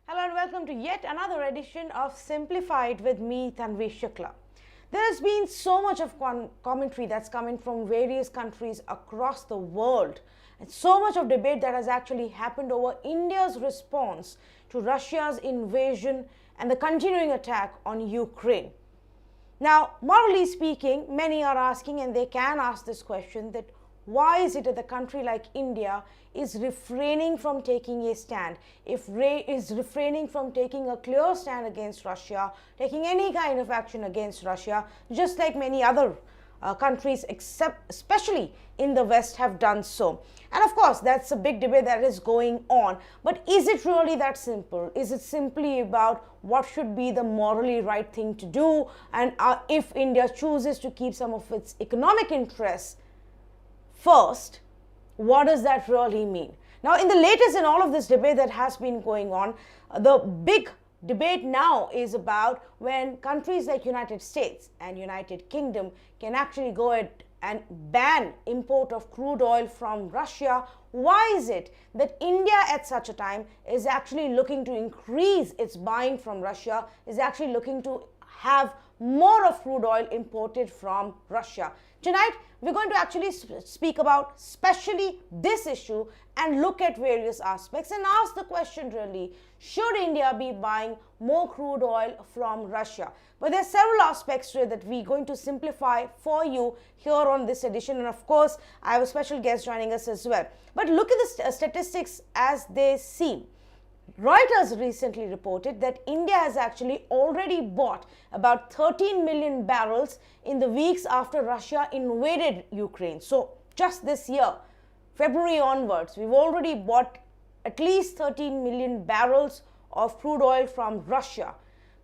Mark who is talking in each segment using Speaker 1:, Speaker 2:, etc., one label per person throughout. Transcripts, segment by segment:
Speaker 1: Hello and welcome to yet another edition of Simplified with me, Tanvi Shukla. There has been so much of commentary that's coming from various countries across the world, and so much of debate that has actually happened over India's response to Russia's invasion and the continuing attack on Ukraine. Now, morally speaking, many are asking, and they can ask this question, that why is it that a country like India is refraining from taking a stand, is refraining from taking a clear stand against Russia, taking any kind of action against Russia, just like many other countries, except especially in the West, have done so. And of course, that's a big debate that is going on. But is it really that simple? Is it simply about what should be the morally right thing to do? And if India chooses to keep some of its economic interests first, what does that really mean? Now, in the latest in all of this debate that has been going on, the big debate now is about when countries like United States and United Kingdom can actually go ahead and ban import of crude oil from Russia. Why is it that India at such a time is actually looking to increase its buying from Russia, is actually looking to have more of crude oil imported from Russia? Tonight, we're going to actually speak about especially this issue and look at various aspects and ask the question really, should India be buying more crude oil from Russia? But there are several aspects to it that we're going to simplify for you here on this edition. And of course, I have a special guest joining us as well. But look at the statistics as they seem. Reuters recently reported that India has actually already bought about 13 million barrels in the weeks after Russia invaded Ukraine. So just this year, February onwards, we've already bought at least 13 million barrels of crude oil from Russia.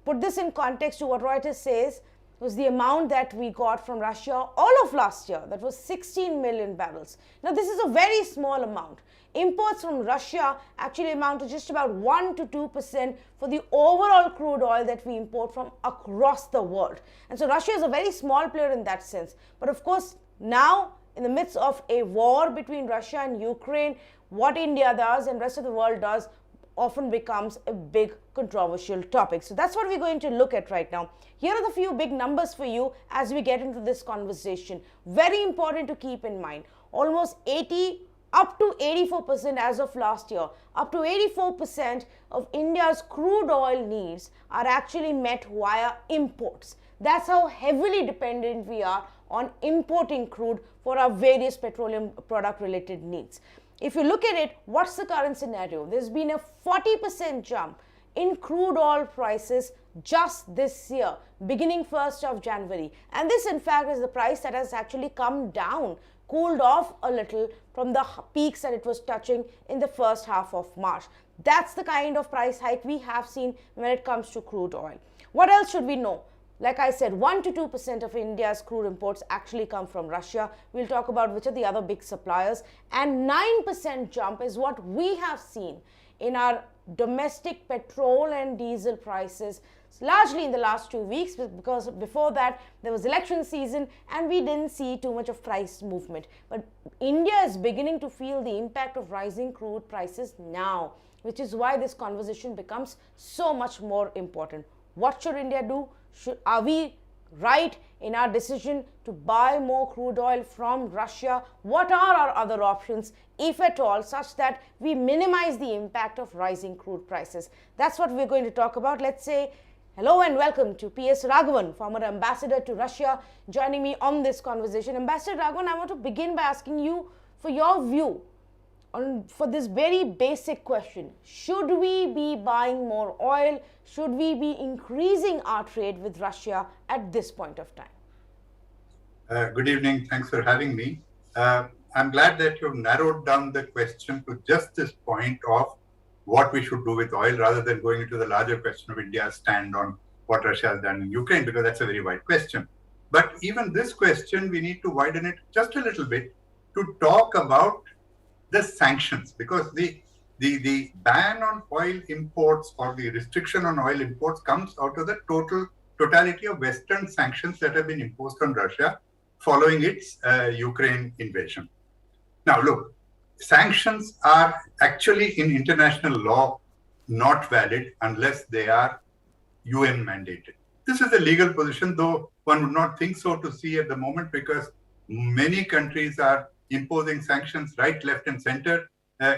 Speaker 1: Put this in context to what Reuters says was the amount that we got from Russia all of last year. That was 16 million barrels. Now, this is a very small amount. Imports from Russia actually amount to just about 1 to 2% for the overall crude oil that we import from across the world. And so Russia is a very small player in that sense. But of course, now in the midst of a war between Russia and Ukraine, what India does and rest of the world does often becomes a big controversial topic. So that's what we're going to look at right now. Here are the few big numbers for you as we get into this conversation. Very important to keep in mind. Almost 80 up to 84% as of last year, up to 84% of India's crude oil needs are actually met via imports. That's how heavily dependent we are on importing crude for our various petroleum product related needs. If you look at it, what's the current scenario? There's been a 40% jump in crude oil prices just this year, beginning 1st of January. And this, in fact, is the price that has actually come down, cooled off a little from the peaks that it was touching in the first half of March. That's the kind of price hike we have seen when it comes to crude oil. What else should we know? Like I said, 1 to 2% of India's crude imports actually come from Russia. We'll talk about which are the other big suppliers. And 9% jump is what we have seen in our domestic petrol and diesel prices, largely in the last 2 weeks, because before that there was election season and we didn't see too much of price movement. But India is beginning to feel the impact of rising crude prices now, which is why this conversation becomes so much more important. What should India do? Are we right in our decision to buy more crude oil from Russia? What are our other options, if at all, such that we minimize the impact of rising crude prices? That's what we're going to talk about. Let's say hello and welcome to PS Raghavan, former ambassador to Russia, joining me on this conversation. Ambassador Raghavan, I want to begin by asking you for your view for this very basic question. Should we be buying more oil? Should we be increasing our trade with Russia at this point of time?
Speaker 2: Good evening. Thanks for having me. I'm glad that you've narrowed down the question to just this point of what we should do with oil rather than going into the larger question of India's stand on what Russia has done in Ukraine, because that's a very wide question. But even this question, we need to widen it just a little bit to talk about the sanctions, because the ban on oil imports or the restriction on oil imports comes out of the totality of Western sanctions that have been imposed on Russia following its Ukraine invasion. Now, look, sanctions are actually in international law not valid unless they are UN mandated. This is the legal position, though one would not think so to see at the moment, because many countries are imposing sanctions right, left, and center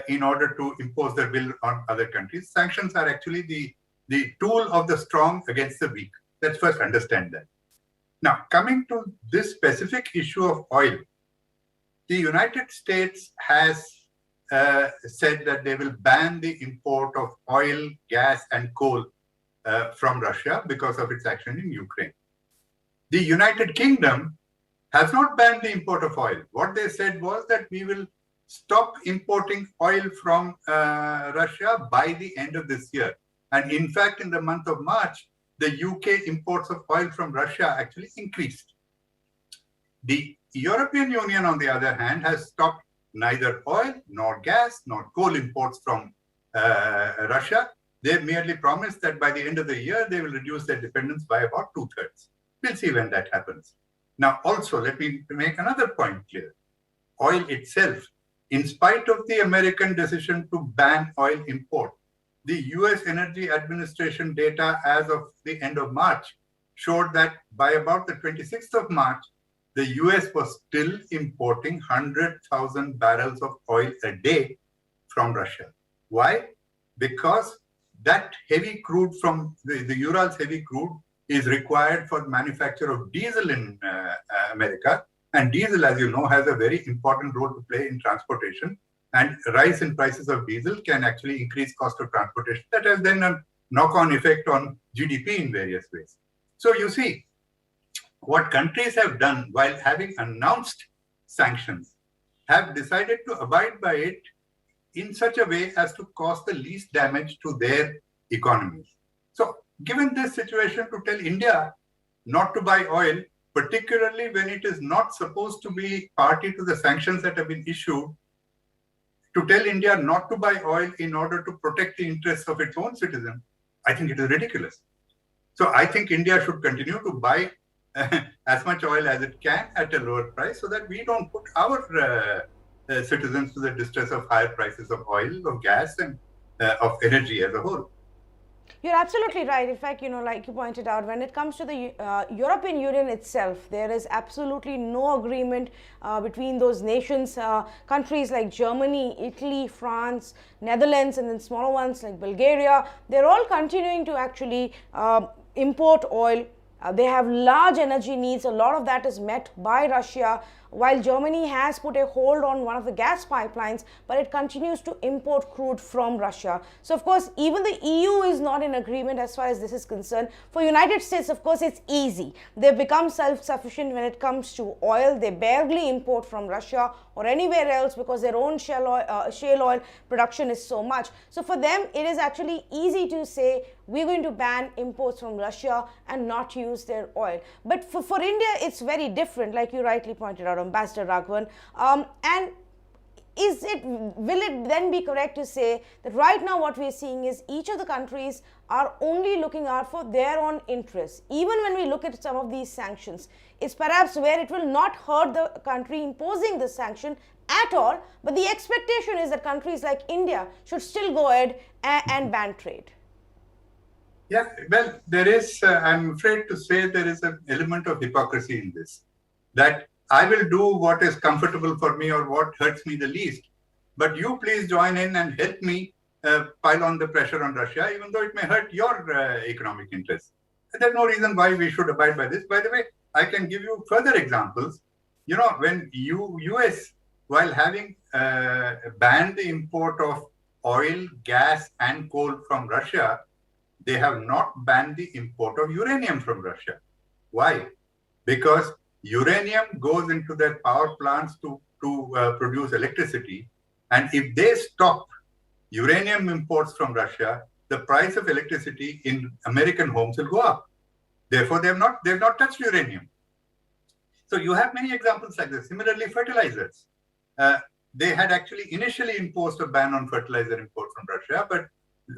Speaker 2: in order to impose their will on other countries. Sanctions are actually the tool of the strong against the weak. Let's first understand that. Now, coming to this specific issue of oil, the United States has said that they will ban the import of oil, gas, and coal from Russia because of its action in Ukraine. The United Kingdom has not banned the import of oil. What they said was that we will stop importing oil from Russia by the end of this year. And in fact, in the month of March, the UK imports of oil from Russia actually increased. The European Union, on the other hand, has stopped neither oil, nor gas, nor coal imports from Russia. They merely promised that by the end of the year, they will reduce their dependence by about 2/3. We'll see when that happens. Now, also, let me make another point clear. Oil itself, in spite of the American decision to ban oil import, the US Energy Administration data as of the end of March showed that by about the 26th of March, the US was still importing 100,000 barrels of oil a day from Russia. Why? Because that heavy crude from the Urals heavy crude is required for manufacture of diesel in America. And diesel, as you know, has a very important role to play in transportation. And rise in prices of diesel can actually increase cost of transportation. That has then a knock-on effect on GDP in various ways. So you see, what countries have done while having announced sanctions have decided to abide by it in such a way as to cause the least damage to their economies. So given this situation, to tell India not to buy oil, particularly when it is not supposed to be party to the sanctions that have been issued, to tell India not to buy oil in order to protect the interests of its own citizens, I think it is ridiculous. So I think India should continue to buy as much oil as it can at a lower price so that we don't put our citizens to the distress of higher prices of oil, of gas, and of energy as a whole.
Speaker 1: You're absolutely right. In fact, like you pointed out, when it comes to the European Union itself, there is absolutely no agreement between those nations. Countries like Germany, Italy, France, Netherlands, and then smaller ones like Bulgaria, they're all continuing to actually import oil. They have large energy needs. A lot of that is met by Russia, while Germany has put a hold on one of the gas pipelines, but it continues to import crude from Russia. So, of course, even the EU is not in agreement as far as this is concerned. For United States, of course, it's easy. They've become self-sufficient when it comes to oil. They barely import from Russia or anywhere else because their own shale oil production is so much. So, for them, it is actually easy to say, we're going to ban imports from Russia and not use their oil. But for India, it's very different, like you rightly pointed out, Ambassador Raghavan. And will it then be correct to say that right now what we're seeing is each of the countries are only looking out for their own interests? Even when we look at some of these sanctions, it's perhaps where it will not hurt the country imposing the sanction at all, but the expectation is that countries like India should still go ahead and ban trade.
Speaker 2: Yeah, well, there is, I'm afraid to say, there is an element of hypocrisy in this. That I will do what is comfortable for me or what hurts me the least. But you please join in and help me pile on the pressure on Russia, even though it may hurt your economic interests. There's no reason why we should abide by this. By the way, I can give you further examples. When US, while having banned the import of oil, gas, and coal from Russia, they have not banned the import of uranium from Russia. Why? Because uranium goes into their power plants to produce electricity. And if they stop uranium imports from Russia, the price of electricity in American homes will go up. Therefore, they have not touched uranium. So you have many examples like this. Similarly, fertilizers. They had actually initially imposed a ban on fertilizer import from Russia, but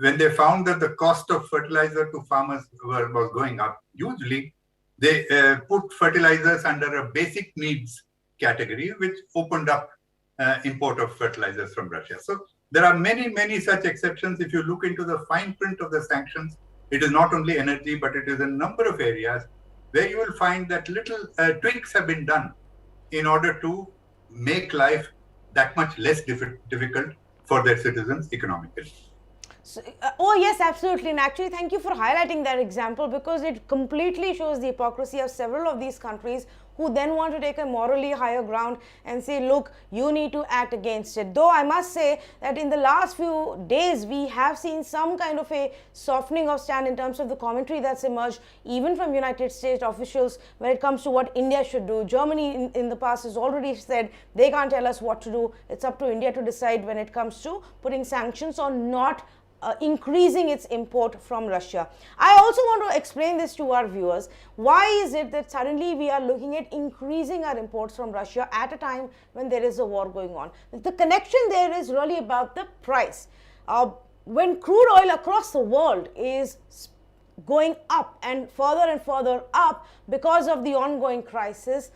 Speaker 2: when they found that the cost of fertilizer to farmers was going up hugely, they put fertilizers under a basic needs category, which opened up import of fertilizers from Russia. So There are many, many such exceptions. If you look into the fine print of the sanctions, it is not only energy, but it is a number of areas where you will find that little tweaks have been done in order to make life that much less difficult for their citizens economically.
Speaker 1: So, oh yes, absolutely. And actually, thank you for highlighting that example, because it completely shows the hypocrisy of several of these countries who then want to take a morally higher ground and say, look, you need to act against it. Though I must say that in the last few days, we have seen some kind of a softening of stand in terms of the commentary that's emerged, even from United States officials, when it comes to what India should do. Germany in the past has already said they can't tell us what to do. It's up to India to decide when it comes to putting sanctions or not increasing its import from Russia. I also want to explain this to our viewers. Why is it that suddenly we are looking at increasing our imports from Russia at a time when there is a war going on? The connection there is really about the price. When crude oil across the world is going up and further up because of the ongoing crisis,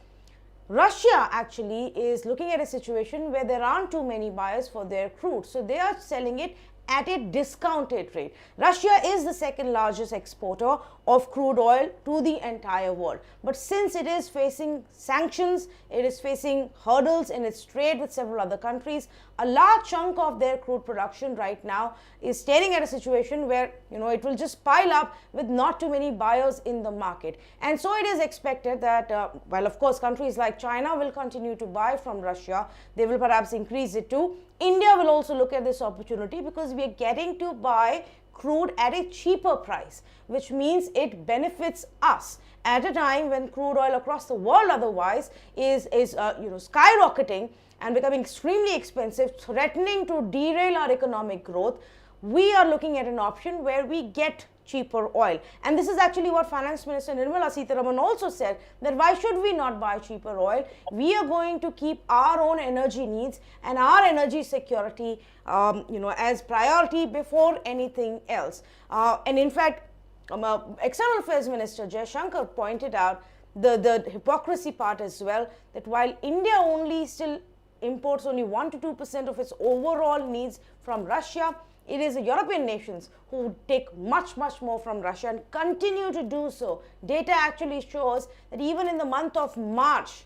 Speaker 1: Russia actually is looking at a situation where there aren't too many buyers for their crude. So they are selling it at a discounted rate. Russia is the second largest exporter of crude oil to the entire world. But since it is facing sanctions, it is facing hurdles in its trade with several other countries, a large chunk of their crude production right now is staring at a situation where, it will just pile up with not too many buyers in the market. And so it is expected that, while of course countries like China will continue to buy from Russia, they will perhaps increase it too. India will also look at this opportunity because we are getting to buy crude at a cheaper price, which means it benefits us at a time when crude oil across the world otherwise is skyrocketing and becoming extremely expensive, threatening to derail our economic growth. We are looking at an option where we get cheaper oil. And this is actually what Finance Minister Nirmala Sitharaman also said, that why should we not buy cheaper oil? We are going to keep our own energy needs and our energy security as priority before anything else. And in fact, External Affairs Minister Jaishankar pointed out the hypocrisy part as well, that while India only still imports only 1 to 2% of its overall needs from Russia, it is the European nations who take much more from Russia and continue to do so. Data actually shows that even in the month of March,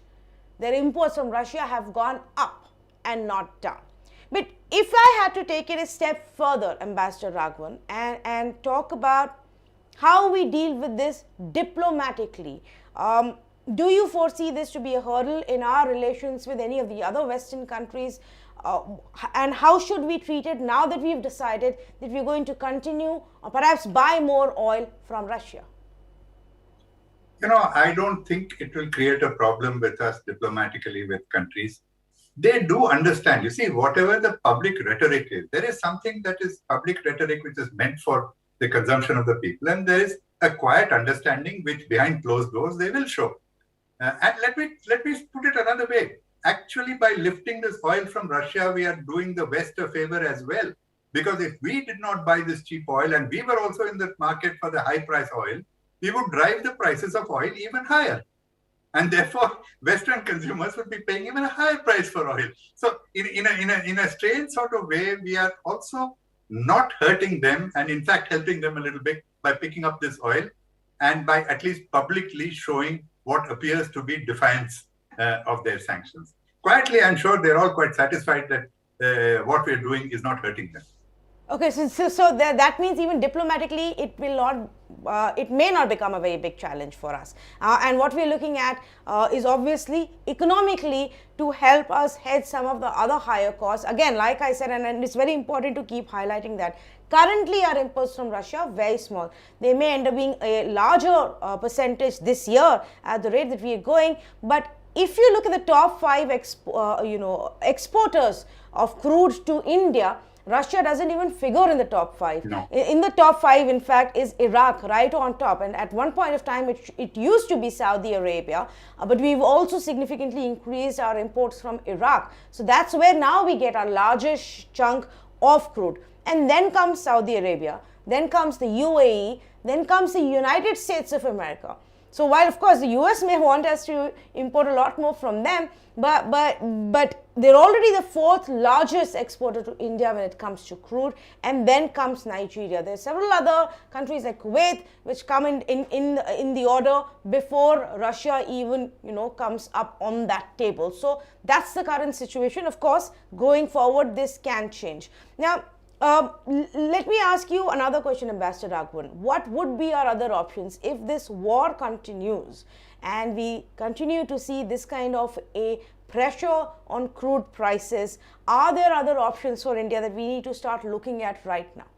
Speaker 1: their imports from Russia have gone up and not down. But if I had to take it a step further, Ambassador Raghavan, and talk about how we deal with this diplomatically, do you foresee this to be a hurdle in our relations with any of the other Western countries? And how should we treat it now that we've decided that we're going to continue or perhaps buy more oil from Russia?
Speaker 2: I don't think it will create a problem with us diplomatically with countries. They do understand. You see, whatever the public rhetoric is, there is something that is public rhetoric which is meant for the consumption of the people, and there is a quiet understanding which behind closed doors they will show. And let me put it another way. Actually, by lifting this oil from Russia, we are doing the West a favor as well. Because if we did not buy this cheap oil and we were also in the market for the high price oil, we would drive the prices of oil even higher. And therefore, Western consumers would be paying even a higher price for oil. So in a strange sort of way, we are also not hurting them and in fact helping them a little bit by picking up this oil and by at least publicly showing what appears to be defiance of their sanctions. Quietly, I'm sure they're all quite satisfied that what we're doing is not hurting them.
Speaker 1: Okay, so that means even diplomatically, it may not become a very big challenge for us. And what we're looking at is obviously economically to help us hedge some of the other higher costs. Again, like I said, and it's very important to keep highlighting that currently our imports from Russia are very small. They may end up being a larger percentage this year at the rate that we are going, but if you look at the top 5 exporters of crude to India, Russia doesn't even figure in the top 5.
Speaker 2: No.
Speaker 1: In the top 5, in fact, is Iraq right on top. And at one point of time, it used to be Saudi Arabia, but we've also significantly increased our imports from Iraq. So that's where now we get our largest chunk of crude. And then comes Saudi Arabia, then comes the UAE, then comes the United States of America. So while of course the US may want us to import a lot more from them, but they're already the fourth largest exporter to India when it comes to crude, and then comes Nigeria. There are several other countries like Kuwait which come in the order before Russia even comes up on that table. So that's the current situation. Of course, going forward, this can change. Now, let me ask you another question, Ambassador Raghavan. What would be our other options if this war continues and we continue to see this kind of a pressure on crude prices? Are there other options for India that we need to start looking at right now?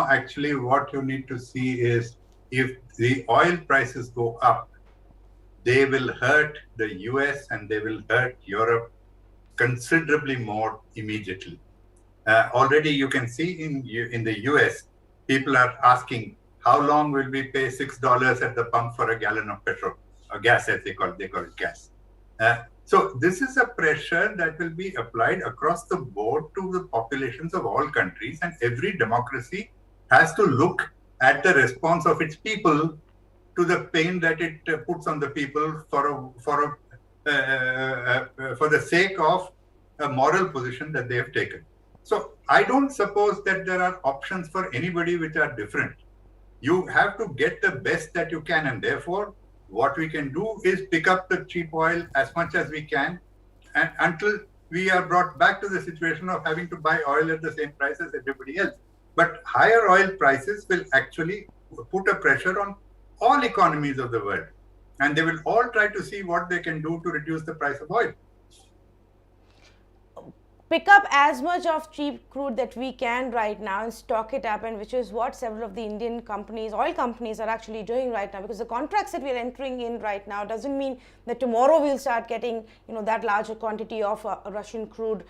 Speaker 2: Actually, what you need to see is if the oil prices go up, they will hurt the US and they will hurt Europe considerably more immediately. Already you can see in the US, people are asking, how long will we pay $6 at the pump for a gallon of petrol, or gas as they call it gas. So this is a pressure that will be applied across the board to the populations of all countries, and every democracy has to look at the response of its people to the pain that it puts on the people for the sake of a moral position that they have taken. So I don't suppose that there are options for anybody which are different. You have to get the best that you can, and therefore what we can do is pick up the cheap oil as much as we can, and until we are brought back to the situation of having to buy oil at the same price as everybody else. But higher oil prices will actually put a pressure on all economies of the world, and they will all try to see what they can do to reduce the price of oil.
Speaker 1: Pick up as much of cheap crude that we can right now and stock it up, and which is what several of the Indian companies, oil companies, are actually doing right now, because the contracts that we're entering in right now doesn't mean that tomorrow we'll start getting that larger quantity of Russian crude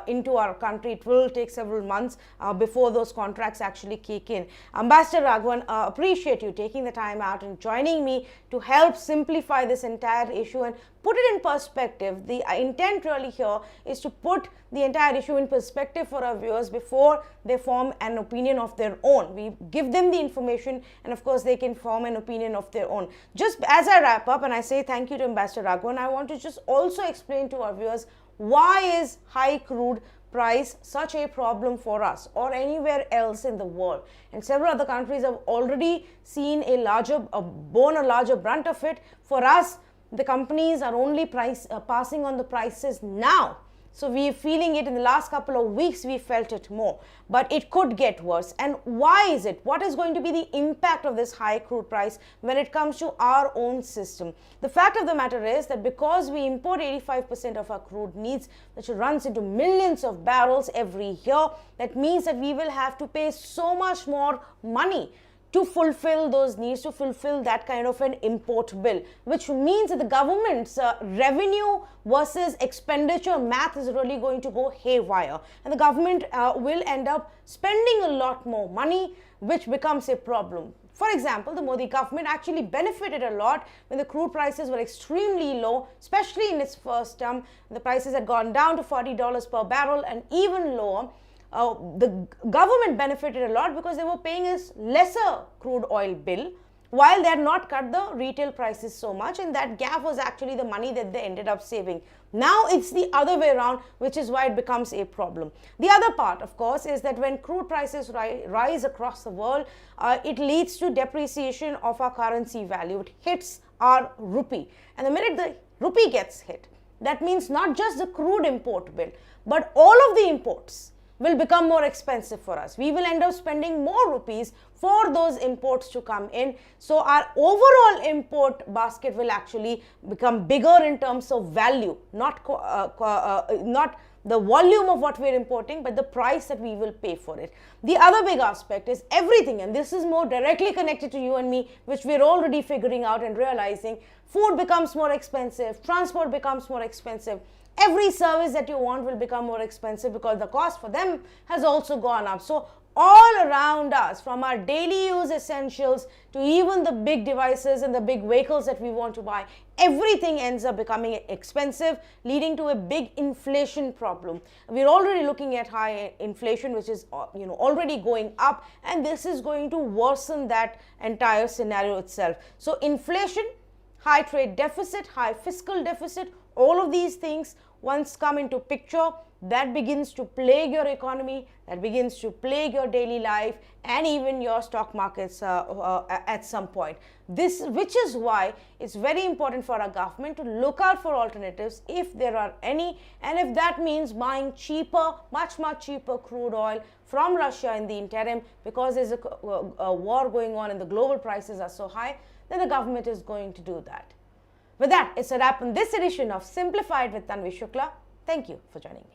Speaker 1: into our country. It will take several months before those contracts actually kick in. Ambassador Raghavan, appreciate you taking the time out and joining me to help simplify this entire issue and put it in perspective. The intent really here is to put the entire issue in perspective for our viewers before they form an opinion of their own. We give them the information, and of course they can form an opinion of their own. Just as I wrap up and I say thank you to Ambassador Raghavan, I want to just also explain to our viewers, why is high crude price such a problem for us or anywhere else in the world? And several other countries have already seen borne a larger brunt of it. For us, the companies are only passing on the prices now. So we're feeling it in the last couple of weeks. We felt it more, but it could get worse. And why is it? What is going to be the impact of this high crude price when it comes to our own system? The fact of the matter is that because we import 85% of our crude needs, which runs into millions of barrels every year, that means that we will have to pay so much more money to fulfill those needs, to fulfill that kind of an import bill, which means that the government's revenue versus expenditure math is really going to go haywire, and the government will end up spending a lot more money, which becomes a problem. For example, the Modi government actually benefited a lot when the crude prices were extremely low, especially in its first term. The prices had gone down to $40 per barrel and even lower. The government benefited a lot because they were paying a lesser crude oil bill, while they had not cut the retail prices so much, and that gap was actually the money that they ended up saving. Now it's the other way around, which is why it becomes a problem. The other part, of course, is that when crude prices rise across the world, it leads to depreciation of our currency value. It hits our rupee, and the minute the rupee gets hit, that means not just the crude import bill, but all of the imports will become more expensive for us. We will end up spending more rupees for those imports to come in. So our overall import basket will actually become bigger in terms of value, not the volume of what we're importing, but the price that we will pay for it. The other big aspect is everything, and this is more directly connected to you and me, which we're already figuring out and realizing. Food becomes more expensive, transport becomes more expensive. Every service that you want will become more expensive because the cost for them has also gone up. So all around us, from our daily use essentials to even the big devices and the big vehicles that we want to buy, everything ends up becoming expensive, leading to a big inflation problem. We're already looking at high inflation, which is already going up, and this is going to worsen that entire scenario itself. So inflation, high trade deficit, high fiscal deficit, all of these things once come into picture, that begins to plague your economy, that begins to plague your daily life and even your stock markets at some point. Which is why it's very important for our government to look out for alternatives if there are any, and if that means buying cheaper, much cheaper crude oil from Russia in the interim, because there's a war going on and the global prices are so high, then the government is going to do that. With that, it's a wrap on this edition of Simplified with Tanvi Shukla. Thank you for joining me.